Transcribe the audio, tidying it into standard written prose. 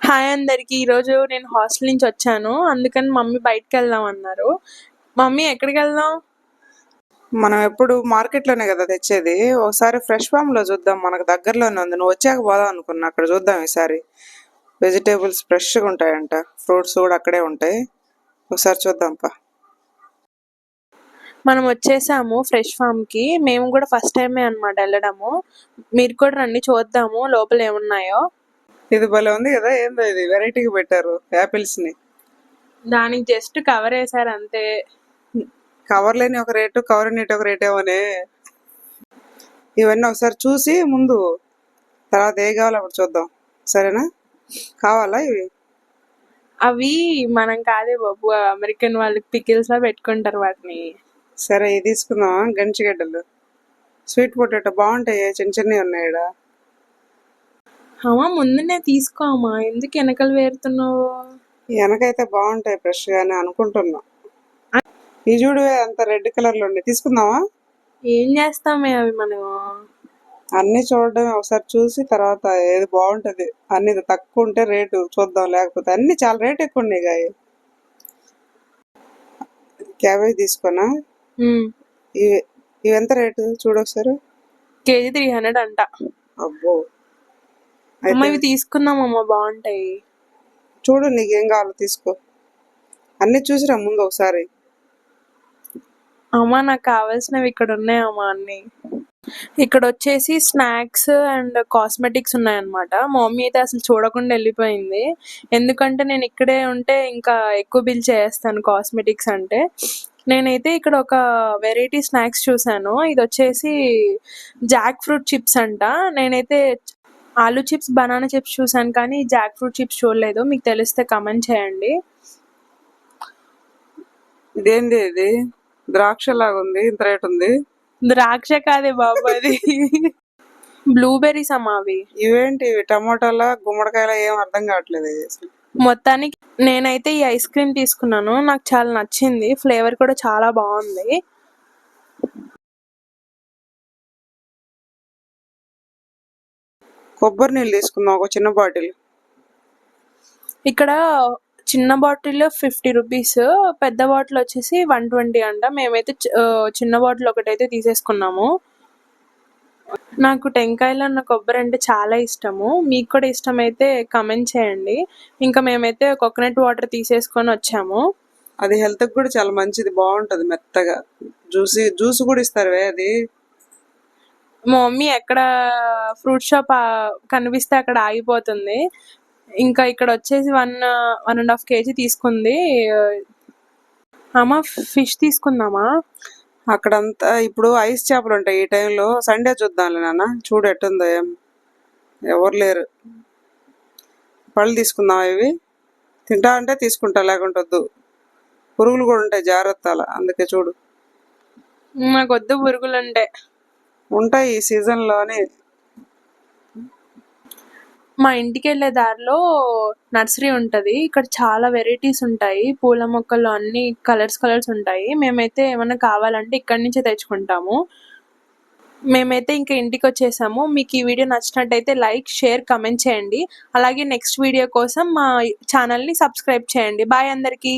Hi అందరికి. ఈరోజు నేను హాస్టల్ నుంచి వచ్చాను, అందుకని మమ్మీ బయటకు వెళ్దాం అన్నారు. మమ్మీ ఎక్కడికి వెళ్దాం? మనం ఎప్పుడు మార్కెట్లోనే కదా తెచ్చేది. ఒకసారి ఫ్రెష్ ఫామ్ లో చూద్దాం, మనకు దగ్గరలోనే ఉంది. నువ్వు వచ్చాక పోదాం అనుకున్నా, అక్కడ చూద్దాం ఈసారి. వెజిటేబుల్స్ ఫ్రెష్గా ఉంటాయంట, ఫ్రూట్స్ కూడా అక్కడే ఉంటాయి. ఒకసారి చూద్దాంపా. మనం వచ్చేసాము ఫ్రెష్ ఫామ్ కి. మేము కూడా ఫస్ట్ టైమే అన్నమాట వెళ్ళడము. మీరు కూడా రండి, చూద్దాము లోపల ఏమున్నాయో. ఇది భలే ఉంది కదా, ఏందో ఇది వెరైటీగా పెట్టారు యాపిల్స్ ని. దానికి జస్ట్ కవర్ వేసారు అంతే. కవర్ లేని ఒక రేటు, కవర్ నీటి ఒక రేట్ ఏమోనే. ఇవన్నీ ఒకసారి చూసి ముందు, తర్వాత ఏ కావాలో అప్పుడు చూద్దాం, సరేనా? కావాలా ఇవి? అవి మనం కాదే బాబు, అమెరికన్ వాళ్ళకి పికిల్స్ లా పెట్టుకుంటారు వాటిని. సరే ఇది తీసుకుందామా? గంచిగడ్డలు, స్వీట్ పొటాటో బాగుంటాయి, చిన్న చిన్నవి ఉన్నాయి ఈడ. అమ్మా ముందునే తీసుకోమా, ఎందుకు వెనకలు వేరుతున్నావు? వెనకైతే బాగుంటాయి ఫ్రెష్ గానే అనుకుంటున్నా. ఈ చూడువే అంత రెడ్ కలర్ లో ఉన్నాయి, తీసుకుందామా? ఏం చేస్తామే అవి మనం? అన్ని చూడడం ఒకసారి చూసి తర్వాత ఏది బాగుంటది, అన్ని తక్కువ ఉంటే రేటు చూద్దాం, లేకపోతే అన్ని చాలా రేట్ ఎక్కువ ఉన్నాయి. గాయ క్యాబేజ్ తీసుకోనా? ఇవి ఇవి ఎంత రేటు చూడు ఒకసారి. కేజీ 300 అంట. అబ్బో, అమ్మ ఇవి తీసుకుందామమ్మా, బాగుంటాయి. చూడు నీకేం కావాలో తీసుకో, అన్ని చూసిరా ముందు ఒకసారి. అమ్మా నాకు కావాల్సినవి ఇక్కడ ఉన్నాయమ్మా అన్ని. ఇక్కడ వచ్చేసి స్నాక్స్ అండ్ కాస్మెటిక్స్ ఉన్నాయన్నమాట. మా మమ్మీ అయితే అసలు చూడకుండా వెళ్ళిపోయింది, ఎందుకంటే నేను ఇక్కడే ఉంటే ఇంకా ఎక్కువ బిల్ చేస్తాను కాస్మెటిక్స్ అంటే. నేనైతే ఇక్కడ ఒక వెరైటీ స్నాక్స్ చూసాను, ఇది వచ్చేసి జాక్ ఫ్రూట్ చిప్స్ అంట. నేనైతే ఆలూ చిప్స్, బనానా చిప్స్ చూసాను, కానీ జాక్ ఫ్రూట్ చిప్స్ చూడలేదు. మీకు తెలిస్తే కమెంట్ చేయండి. ఇదేంటి ఇది, ద్రాక్ష లాగా ఉంది, ఇంత రేట్ ఉంది. ద్రాక్ష కాదే బాబు, అది బ్లూబెర్రీస్ అమ్మా అవి. ఇవేంటి ఇవి, టమాటాలా గుమ్మడికాయలా, ఏం అర్థం కావట్లేదు అసలు. మొత్తానికి నేనైతే ఈ ఐస్ క్రీమ్ తీసుకున్నాను, నాకు చాలా నచ్చింది, ఫ్లేవర్ కూడా చాలా బాగుంది. కొబ్బరి నీళ్ళు తీసుకుందాం, ఒక చిన్న బాటిల్. ఇక్కడ చిన్న బాటిల్ 50 రూపీస్, పెద్ద బాటిల్ వచ్చేసి 120 అంట. మేమైతే చిన్న బాటిల్ ఒకటైతే తీసేసుకున్నాము. నాకు టెంకాయలు అన్న కొబ్బరి అంటే చాలా ఇష్టము, మీకు కూడా ఇష్టమైతే కమెంట్ చేయండి. ఇంకా మేమైతే కోకోనట్ వాటర్ తీసేసుకొని వచ్చాము. అది హెల్త్కి కూడా చాలా మంచిది, బాగుంటది మెత్తగా, జ్యూస్ కూడా ఇస్తారు అది. మా మమ్మీ ఎక్కడ ఫ్రూట్ షాప్ కనిపిస్తే అక్కడ ఆగిపోతుంది. ఇంకా ఇక్కడ వచ్చేసి 1.5 kg తీసుకుంది. అమ్మా ఫిష్ తీసుకుందామా? అక్కడంతా ఇప్పుడు ఐస్ చేపలు ఉంటాయి ఈ టైంలో. సండే చూద్దాంలే నాన్న, చూడు ఎట్టుందో. ఎవరు లేరు. పళ్ళు తీసుకుందాం, ఇవి తింటా అంటే తీసుకుంటా, లేకుంటే వద్దు. పురుగులు కూడా ఉంటాయి, జాగ్రత్త అలా, అందుకే చూడు. నాకు వద్దు పురుగులు ఉంటాయి ఈ సీజన్లోనే. మా ఇంటికి వెళ్ళే దారిలో నర్సరీ ఉంటుంది, ఇక్కడ చాలా వెరైటీస్ ఉంటాయి, పూల మొక్కలు అన్ని కలర్స్ ఉంటాయి. మేమైతే ఏమైనా కావాలంటే ఇక్కడి నుంచే తెచ్చుకుంటాము. మేమైతే ఇంకా ఇంటికి వచ్చేసాము. మీకు ఈ వీడియో నచ్చినట్టయితే లైక్, షేర్, కమెంట్ చేయండి. అలాగే నెక్స్ట్ వీడియో కోసం మా ఛానల్ని సబ్స్క్రైబ్ చేయండి. బాయ్ అందరికీ.